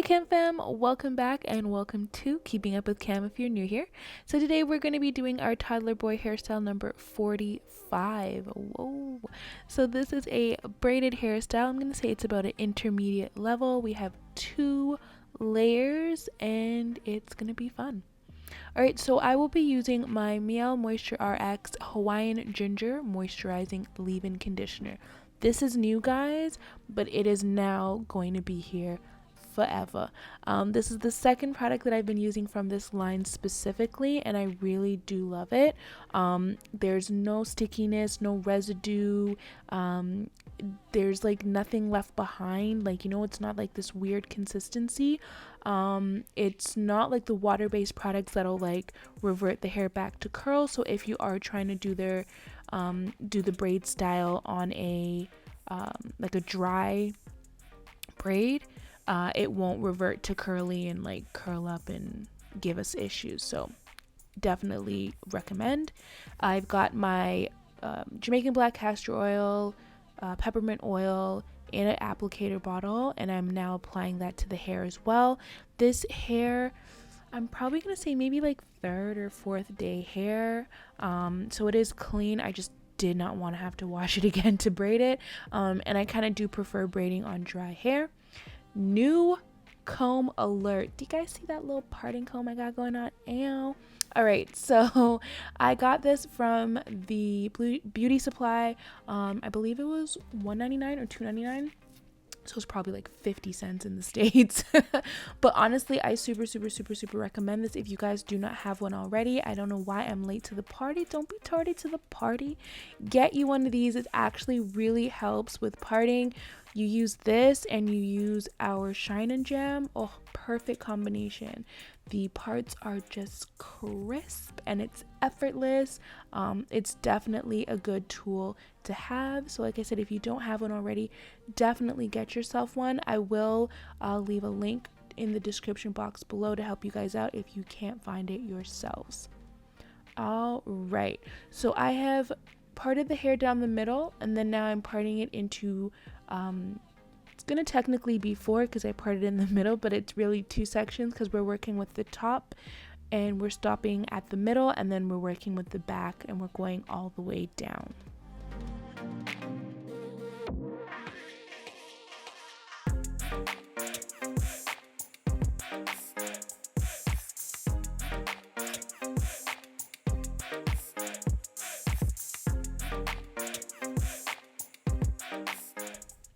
Cam fam, welcome back and welcome to Keeping Up with Cam if you're new here. So today we're going to be doing our toddler boy hairstyle number 45. Whoa. So this is a braided hairstyle. I'm going to say it's about an intermediate level. We have 2 layers and it's going to be fun. Alright, so I will be using my Mielle Moisture RX Hawaiian Ginger Moisturizing Leave-In Conditioner. This is new, guys, but it is now going to be here forever. This is the second product that I've been using from this line specifically, and I really do love it. There's no stickiness, no residue. There's like nothing left behind. Like, you know, it's not like this weird consistency. It's not like the water-based products that'll like revert the hair back to curl. So if you are trying to do the braid style on a like a dry braid, it won't revert to curly and like curl up and give us issues. So definitely recommend. I've got my Jamaican black castor oil, peppermint oil in an applicator bottle, and I'm now applying that to the hair as well. This hair, I'm probably gonna say maybe like 3rd or 4th day hair, so it is clean. I just did not want to have to wash it again to braid it, and I kind of do prefer braiding on dry hair. New comb alert. Do you guys see that little parting comb I got going on? Ow. All right, so I got this from the beauty supply. I believe it was $1.99 or $2.99. So it's probably like 50 cents in the States. But honestly, I super recommend this if you guys do not have one already. I don't know why I'm late to the party. Don't be tardy to the party. Get you one of these. It actually really helps with parting. You use this and you use our Shine and Jam. Oh, perfect combination. The parts are just crisp and it's effortless. It's definitely a good tool to have. So like I said, if you don't have one already, definitely get yourself one. I will leave a link in the description box below to help you guys out if you can't find it yourselves. All right, so I have parted the hair down the middle, and then now I'm parting it into it's gonna technically be 4 because I parted in the middle, but it's really 2 sections because we're working with the top and we're stopping at the middle, and then we're working with the back and we're going all the way down.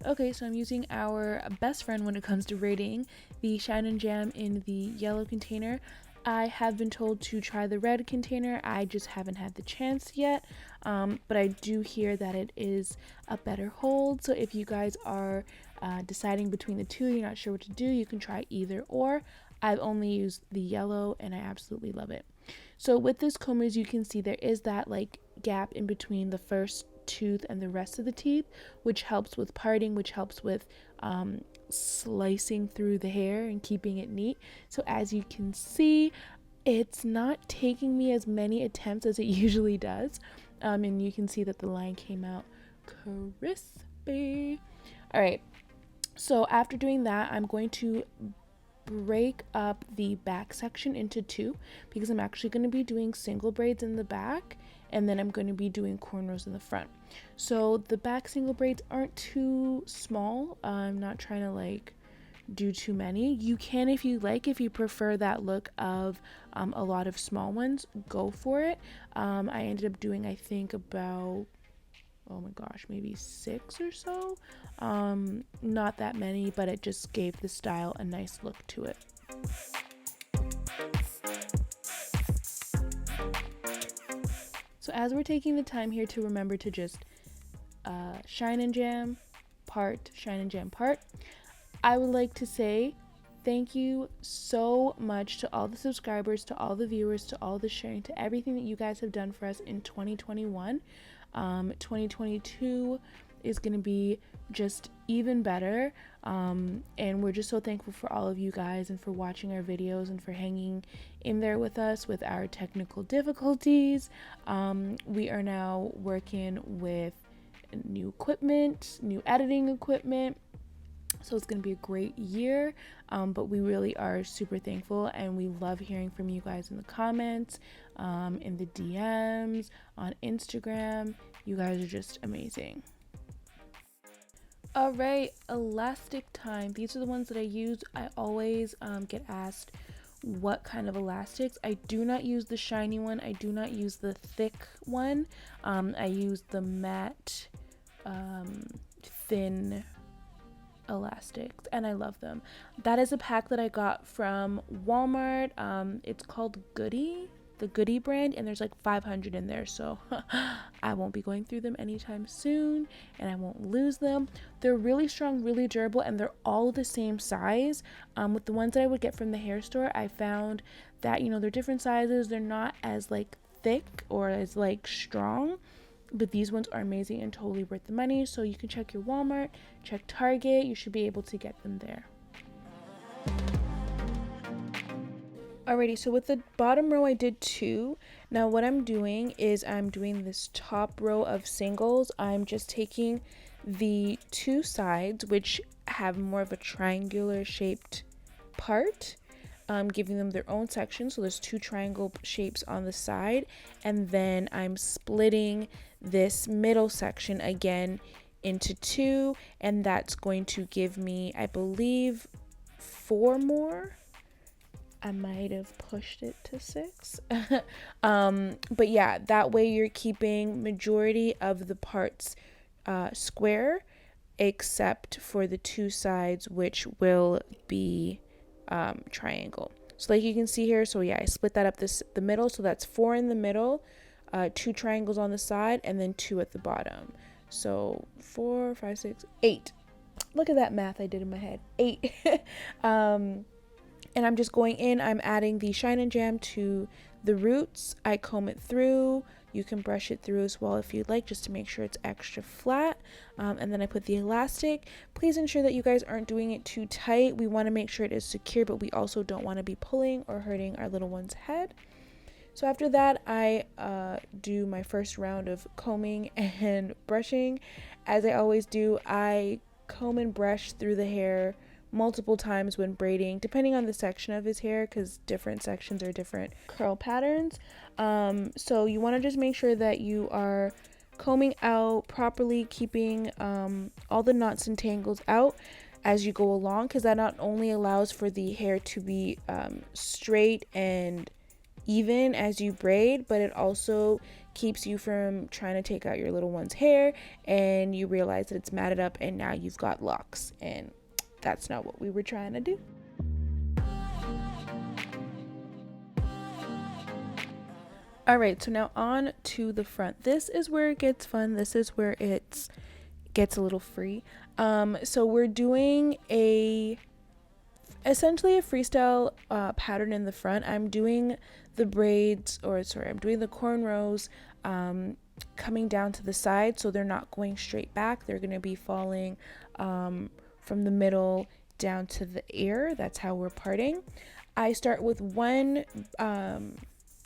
Okay, so I'm using our best friend when it comes to braiding, the Shine and Jam in the yellow container. I have been told to try the red container. I just haven't had the chance yet, but I do hear that it is a better hold. So if you guys are deciding between the two, you're not sure what to do, you can try either or. I've only used the yellow and I absolutely love it. So with this comb, as you can see, there is that like gap in between the first tooth and the rest of the teeth, which helps with parting, which helps with slicing through the hair and keeping it neat. So as you can see, it's not taking me as many attempts as it usually does, and you can see that the line came out crispy. All right, so after doing that, I'm going to break up the back section into 2 because I'm actually going to be doing single braids in the back, and then I'm going to be doing cornrows in the front. So the back single braids aren't too small. I'm not trying to like do too many. You can, if you like, if you prefer that look of a lot of small ones, go for it. I ended up doing, I think, about, oh my gosh, maybe 6 or so. Not that many, but it just gave the style a nice look to it. So as we're taking the time here to remember to just shine and jam part, shine and jam part, I would like to say thank you so much to all the subscribers, to all the viewers, to all the sharing, to everything that you guys have done for us in 2021. 2022 is going to be just even better, and we're just so thankful for all of you guys and for watching our videos and for hanging in there with us with our technical difficulties. We are now working with new equipment, new editing equipment, So it's going to be a great year, but we really are super thankful, and we love hearing from you guys in the comments, in the DMs, on Instagram. You guys are just amazing. All right, elastic time. These are the ones that I use. I always get asked what kind of elastics. I do not use the shiny one. I do not use the thick one. I use the matte, thin elastics, and I love them. That is a pack that I got from Walmart. It's called the Goody brand, and there's like 500 in there, so I won't be going through them anytime soon, and I won't lose them. They're really strong, really durable, and they're all the same size. With the ones that I would get from the hair store, I found that, you know, they're different sizes. They're not as like thick or as like strong, but these ones are amazing and totally worth the money. So you can check your Walmart, check Target. You should be able to get them there. Alrighty, so with the bottom row I did 2. Now what I'm doing is I'm doing this top row of singles. I'm just taking the 2 sides, which have more of a triangular shaped part, giving them their own section. So there's 2 triangle shapes on the side, and then I'm splitting this middle section again into 2, and that's going to give me, I believe, 4 more. I might have pushed it to 6. But yeah, that way you're keeping majority of the parts square, except for the 2 sides, which will be triangle. So like you can see here, so yeah, I split that up the middle, so that's 4 in the middle, 2 triangles on the side, and then 2 at the bottom. So 4, 5, 6, 8. Look at that math I did in my head. 8. And I'm just going in, I'm adding the Shine and Jam to the roots. I comb it through. You can brush it through as well if you'd like, just to make sure it's extra flat. And then I put the elastic. Please ensure that you guys aren't doing it too tight. We want to make sure it is secure, but we also don't want to be pulling or hurting our little one's head. So after that, I do my first round of combing and brushing. As I always do, I comb and brush through the hair multiple times when braiding, depending on the section of his hair, because different sections are different curl patterns. So you want to just make sure that you are combing out properly, keeping all the knots and tangles out as you go along, because that not only allows for the hair to be straight and even as you braid, but it also keeps you from trying to take out your little one's hair and you realize that it's matted up and now you've got locks, and that's not what we were trying to do. All right, so now on to the front. This is where it gets fun. This is where it gets a little free. So we're doing essentially a freestyle pattern in the front. I'm doing the braids, I'm doing the cornrows coming down to the side, so they're not going straight back. They're going to be falling from the middle down to the ear. That's how we're parting. I start with one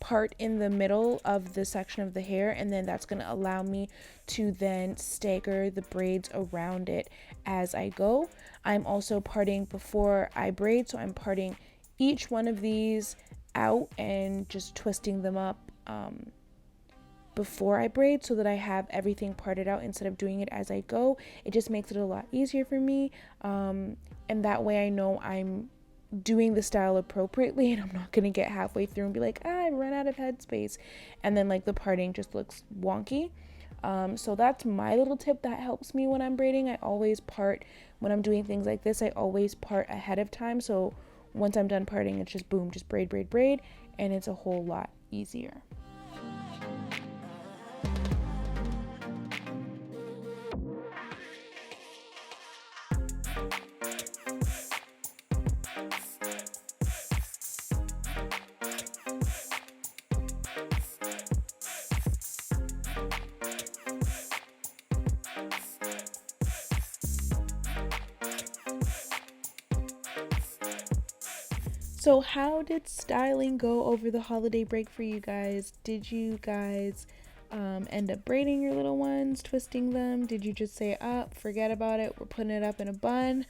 part in the middle of the section of the hair, and then that's going to allow me to then stagger the braids around it as I go. I'm also parting before I braid, so I'm parting each one of these out and just twisting them up before I braid, so that I have everything parted out instead of doing it as I go. It just makes it a lot easier for me, and that way I know I'm doing the style appropriately, and I'm not gonna get halfway through and be like, I ran out of headspace, and then like the parting just looks wonky. So that's my little tip that helps me when I'm braiding. I always part, when I'm doing things like this, I always part ahead of time, so once I'm done parting, it's just boom, just braid, braid, braid, and it's a whole lot easier. So how did styling go over the holiday break for you guys? Did you guys end up braiding your little ones, twisting them? Did you just say, forget about it, we're putting it up in a bun?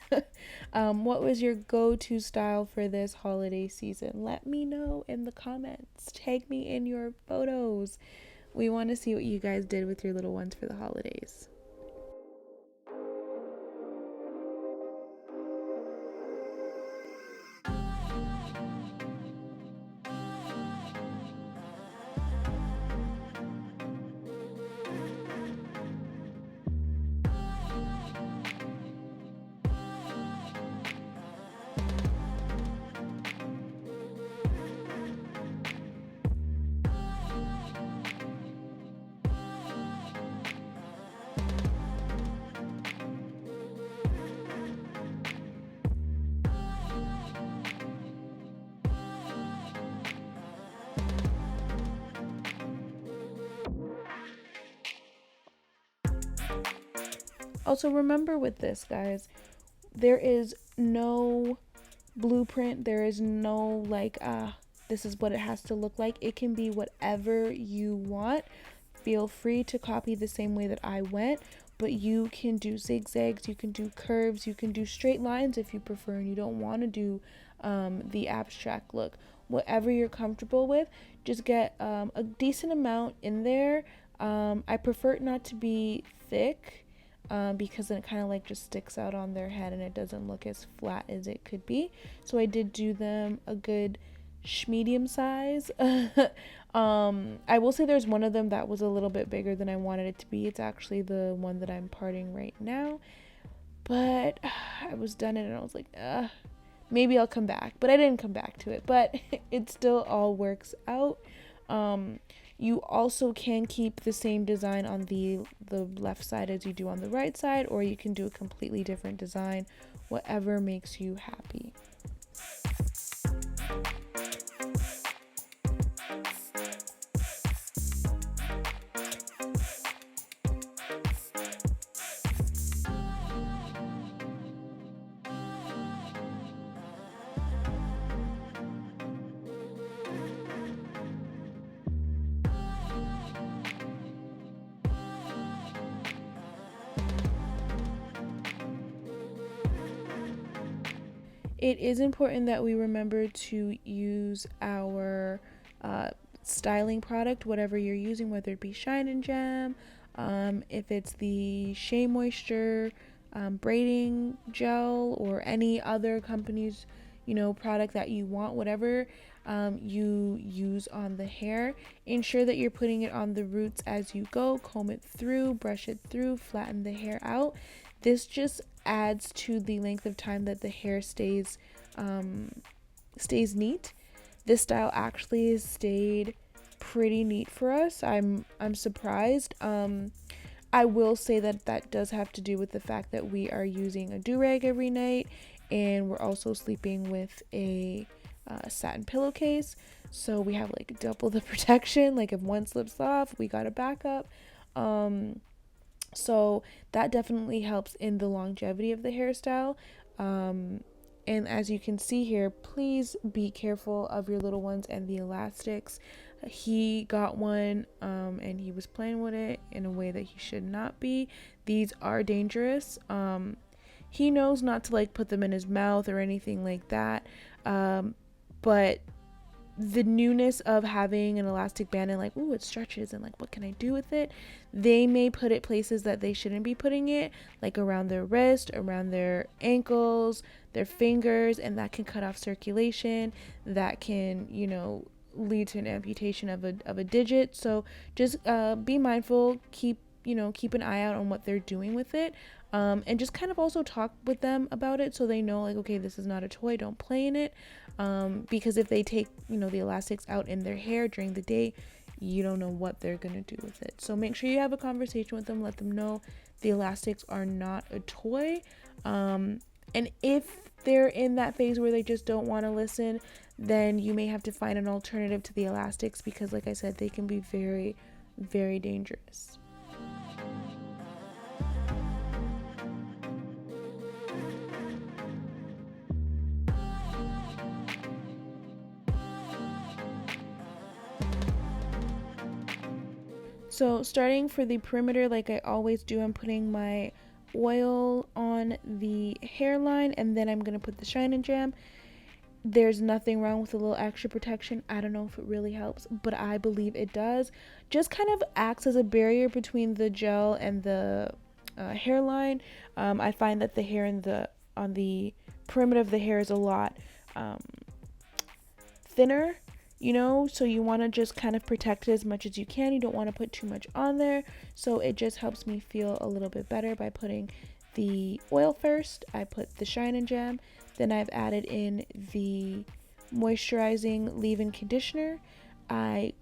What was your go-to style for this holiday season? Let me know in the comments. Tag me in your photos. We want to see what you guys did with your little ones for the holidays. Also, remember with this, guys, there is no blueprint. There is no like, this is what it has to look like. It can be whatever you want. Feel free to copy the same way that I went, but you can do zigzags, you can do curves, you can do straight lines if you prefer and you don't want to do the abstract look. Whatever you're comfortable with, just get a decent amount in there. I prefer it not to be thick, because then it kind of like just sticks out on their head and it doesn't look as flat as it could be. So I did do them a good medium size. I will say there's one of them that was a little bit bigger than I wanted it to be. It's actually the one that I'm parting right now, but I was done it and I was like, maybe I'll come back, but I didn't come back to it, but it still all works out. You also can keep the same design on the left side as you do on the right side, or you can do a completely different design, whatever makes you happy. It is important that we remember to use our styling product, whatever you're using, whether it be Shine and Jam, if it's the Shea Moisture braiding gel, or any other company's product that you want, whatever you use on the hair. Ensure that you're putting it on the roots as you go. Comb it through, brush it through, flatten the hair out. This just adds to the length of time that the hair stays neat. This style actually has stayed pretty neat for us. I'm surprised. I will say that does have to do with the fact that we are using a do-rag every night, and we're also sleeping with a satin pillowcase, so we have like double the protection. Like if one slips off, we got a backup. So that definitely helps in the longevity of the hairstyle. And as you can see here, please be careful of your little ones and the elastics. He got one and he was playing with it in a way that he should not be. These are dangerous. He knows not to like put them in his mouth or anything like that, but the newness of having an elastic band and like, ooh, it stretches and like, what can I do with it? They may put it places that they shouldn't be putting it, like around their wrist, around their ankles, their fingers, and that can cut off circulation. That can, lead to an amputation of a digit. So just be mindful, keep an eye out on what they're doing with it. And just kind of also talk with them about it so they know, like, okay, this is not a toy, don't play in it. Because if they take, the elastics out in their hair during the day, you don't know what they're going to do with it. So make sure you have a conversation with them, let them know the elastics are not a toy. And if they're in that phase where they just don't want to listen, then you may have to find an alternative to the elastics, because like I said, they can be very, very dangerous. So starting for the perimeter, like I always do, I'm putting my oil on the hairline, and then I'm going to put the Shine and Jam. There's nothing wrong with a little extra protection. I don't know if it really helps, but I believe it does. Just kind of acts as a barrier between the gel and the hairline. I find that the hair on the perimeter of the hair is a lot thinner, so you want to just kind of protect it as much as you can. You don't want to put too much on there, so it just helps me feel a little bit better by putting the oil first. I put the Shine and Jam, then I've added in the moisturizing leave-in conditioner. I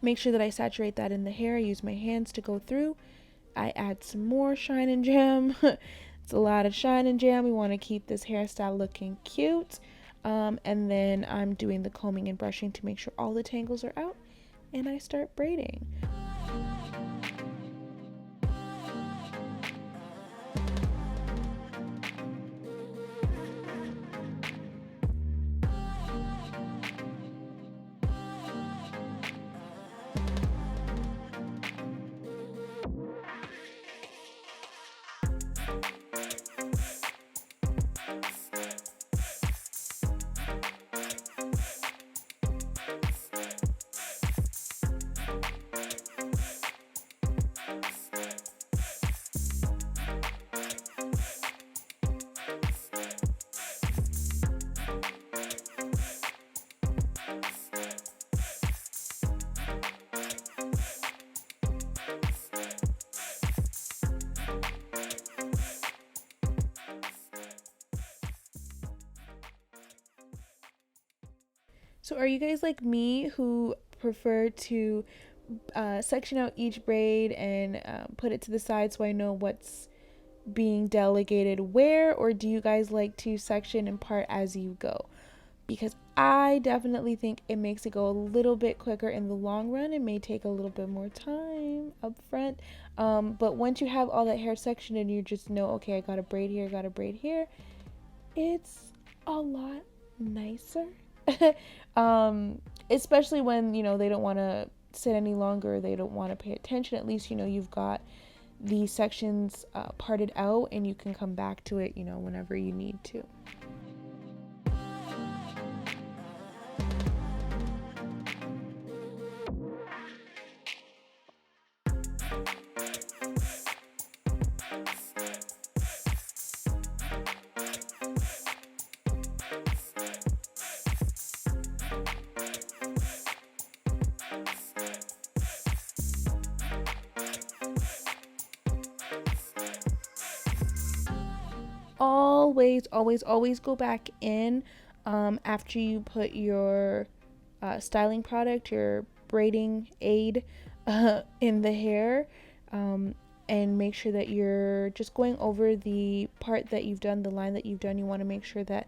make sure that I saturate that in the hair. I use my hands to go through. I add some more Shine and Jam. It's a lot of Shine and Jam. We want to keep this hairstyle looking cute. And then I'm doing the combing and brushing to make sure all the tangles are out, and I start braiding. So are you guys like me who prefer to section out each braid and put it to the side so I know what's being delegated where, or do you guys like to section and part as you go? Because I definitely think it makes it go a little bit quicker in the long run. It may take a little bit more time up front, but once you have all that hair sectioned and you just know, okay, I got a braid here, got a braid here, it's a lot nicer. Especially when, they don't want to sit any longer, they don't want to pay attention. At least, you've got the sections parted out, and you can come back to it, whenever you need to. Always go back in after you put your styling product, your braiding aid in the hair, and make sure that you're just going over the part that you've done, the line that you've done. You want to make sure that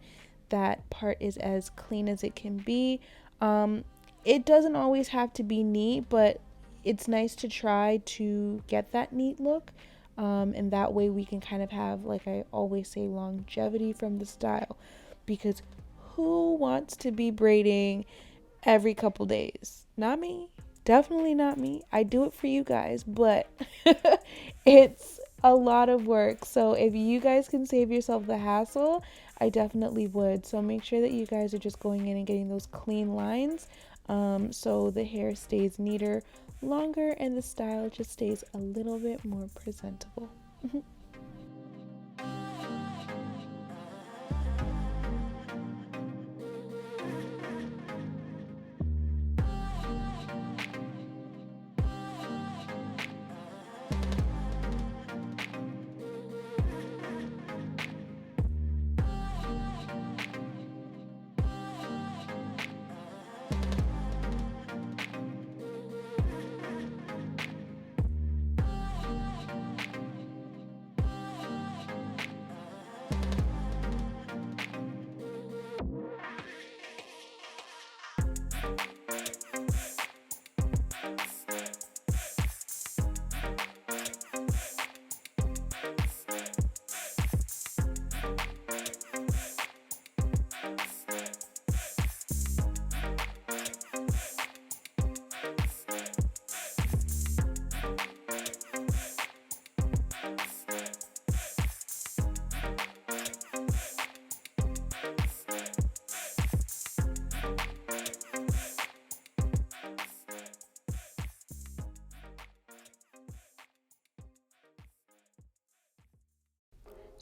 that part is as clean as it can be. It doesn't always have to be neat, but it's nice to try to get that neat look. And that way we can kind of have, like I always say, longevity from the style, because who wants to be braiding every couple days? Not me. Definitely not me. I do it for you guys, but it's a lot of work. So if you guys can save yourself the hassle, I definitely would. So make sure that you guys are just going in and getting those clean lines, so the hair stays neater longer and the style just stays a little bit more presentable.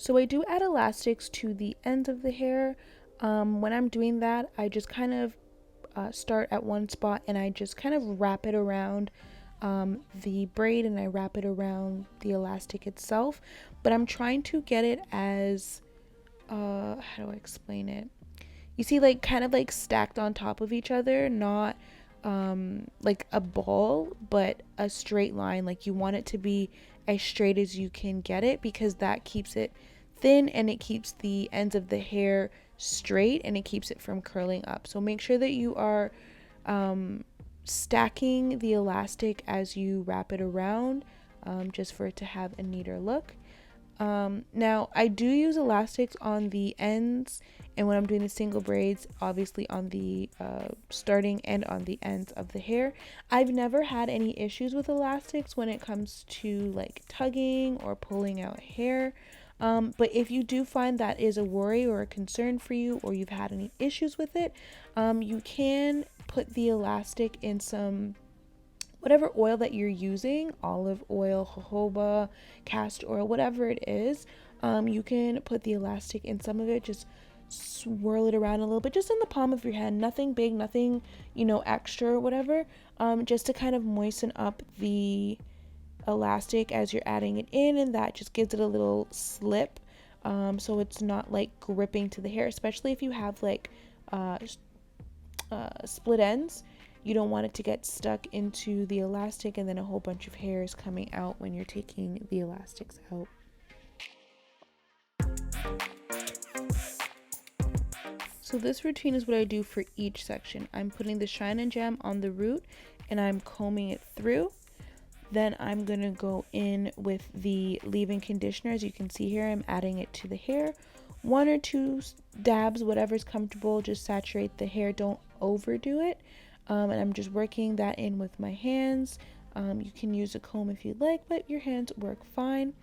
So I do add elastics to the ends of the hair. When I'm doing that, I just kind of start at one spot and I just kind of wrap it around the braid, and I wrap it around the elastic itself. But I'm trying to get it as, how do I explain it? You see, like, kind of like stacked on top of each other, not like a ball, but a straight line. Like, you want it to be as straight as you can get it, because that keeps it thin and it keeps the ends of the hair straight and it keeps it from curling up. So make sure that you are stacking the elastic as you wrap it around, just for it to have a neater look. Now I do use elastics on the ends, and when I'm doing the single braids, obviously on the starting and on the ends of the hair. I've never had any issues with elastics when it comes to like tugging or pulling out hair. But if you do find that is a worry or a concern for you, or you've had any issues with it, you can put the elastic in some whatever oil that you're using, olive oil, jojoba, castor oil, whatever it is. You can put the elastic in some of it, just swirl it around a little bit, just in the palm of your hand, nothing big, nothing, extra or whatever, just to kind of moisten up the elastic as you're adding it in, and that just gives it a little slip, so it's not like gripping to the hair, especially if you have like split ends. You don't want it to get stuck into the elastic and then a whole bunch of hair is coming out when you're taking the elastics out. So this routine is what I do for each section. I'm putting the Shine and Jam on the root and I'm combing it through. Then I'm going to go in with the leave-in conditioner. As you can see here, I'm adding it to the hair. 1 or 2 dabs, whatever's comfortable, just saturate the hair, don't overdo it. And I'm just working that in with my hands. You can use a comb if you'd like, but your hands work fine.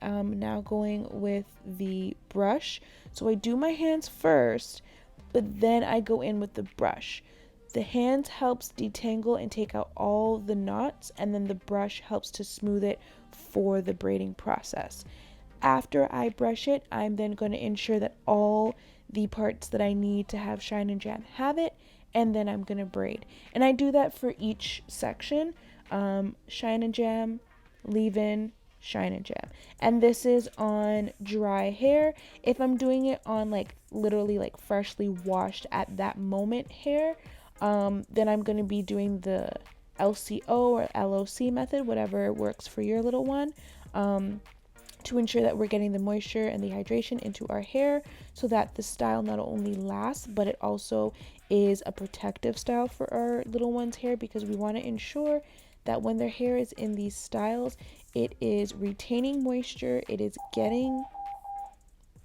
Now going with the brush. So I do my hands first, but then I go in with the brush. The hands helps detangle and take out all the knots, and then the brush helps to smooth it for the braiding process. After I brush it, I'm then going to ensure that all the parts that I need to have Shine and Jam have it, and then I'm going to braid. And I do that for each section. Shine and Jam, leave in, Shine and Jam. And this is on dry hair. If I'm doing it on like literally like freshly washed at that moment hair, then I'm going to be doing the LCO or LOC method, whatever works for your little one, to ensure that we're getting the moisture and the hydration into our hair so that the style not only lasts, but it also is a protective style for our little one's hair, because we want to ensure that when their hair is in these styles, it is retaining moisture, it is getting,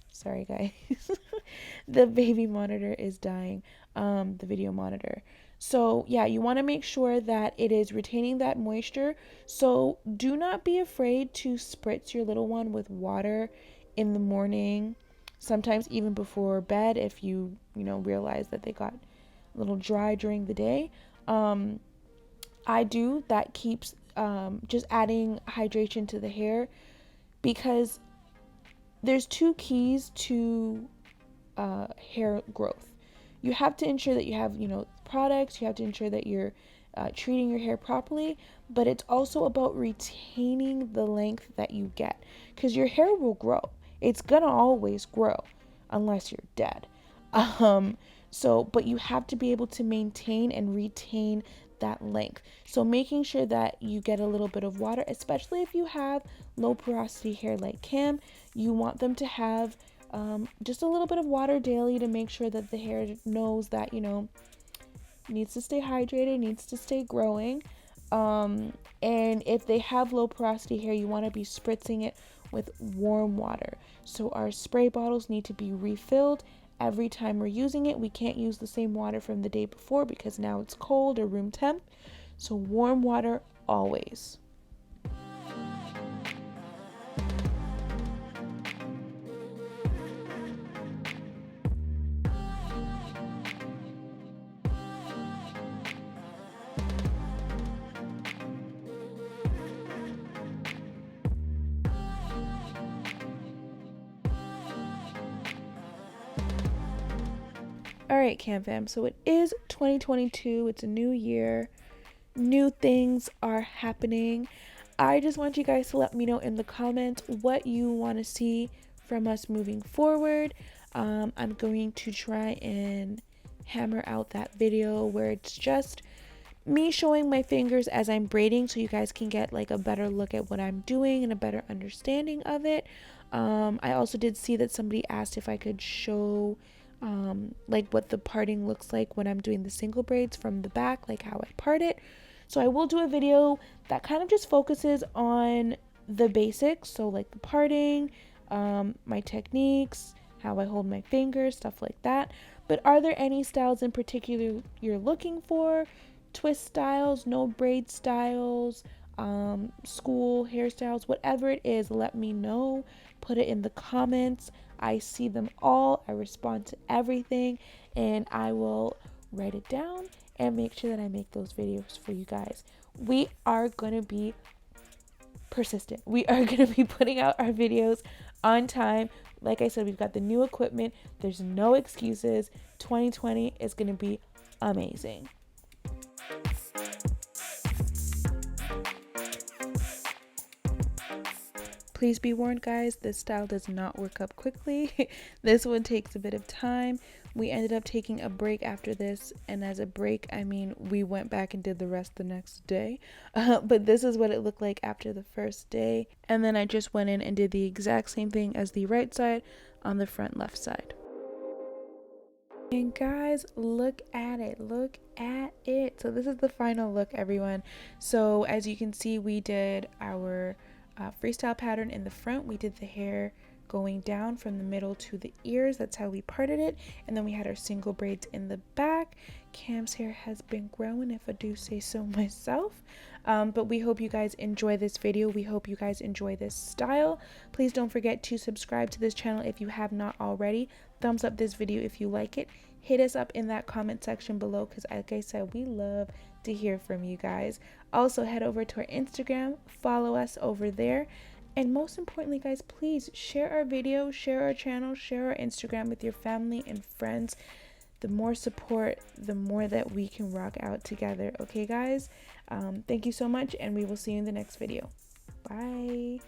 sorry guys, the baby monitor is dying, the video monitor. So yeah, you want to make sure that it is retaining that moisture. So do not be afraid to spritz your little one with water in the morning, sometimes even before bed if you realize that they got a little dry during the day. I do that, keeps just adding hydration to the hair, because there's 2 keys to hair growth. You have to ensure that you have products, you have to ensure that you're treating your hair properly, but it's also about retaining the length that you get, because your hair will grow. It's gonna always grow unless you're dead. But you have to be able to maintain and retain that length. So making sure that you get a little bit of water, especially if you have low porosity hair like Cam, you want them to have just a little bit of water daily to make sure that the hair knows that needs to stay hydrated, needs to stay growing. And if they have low porosity hair, you want to be spritzing it with warm water. So our spray bottles need to be refilled every time we're using it. We can't use the same water from the day before because now it's cold or room temp. So warm water always. Alright, Cam fam, so it is 2022, it's a new year, new things are happening. I just want you guys to let me know in the comments what you want to see from us moving forward. I'm going to try and hammer out that video where it's just me showing my fingers as I'm braiding, so you guys can get like a better look at what I'm doing and a better understanding of it. I also did see that somebody asked if I could show like what the parting looks like when I'm doing the single braids from the back, like how I part it. So I will do a video that kind of just focuses on the basics, so like the parting, my techniques, how I hold my fingers, stuff like that. But are there any styles in particular you're looking for? Twist styles, no braid styles, school hairstyles, whatever it is, let me know. Put it in the comments. I see them all. I respond to everything, and I will write it down and make sure that I make those videos for you guys. We are going to be persistent. We are going to be putting out our videos on time. Like I said, we've got the new equipment. There's no excuses. 2020 is going to be amazing. Please be warned, guys, this style does not work up quickly. This one takes a bit of time. We ended up taking a break after this, and as a break, I mean we went back and did the rest the next day. But this is what it looked like after the first day. And then I just went in and did the exact same thing as the right side on the front left side. And guys, look at it, look at it. So this is the final look, everyone. So as you can see, we did our freestyle pattern in the front. We did the hair going down from the middle to the ears. That's how we parted it. And then we had our single braids in the back. Cam's hair has been growing, if I do say so myself. But we hope you guys enjoy this video. We hope you guys enjoy this style. Please don't forget to subscribe to this channel if you have not already. Thumbs up this video if you like it. Hit us up in that comment section below, because like I said, we love to hear from you guys. Also, head over to our Instagram, follow us over there, and most importantly, guys, please share our video, share our channel, share our Instagram with your family and friends. The more support, the more that we can rock out together. Okay, guys? Thank you so much, and we will see you in the next video. Bye.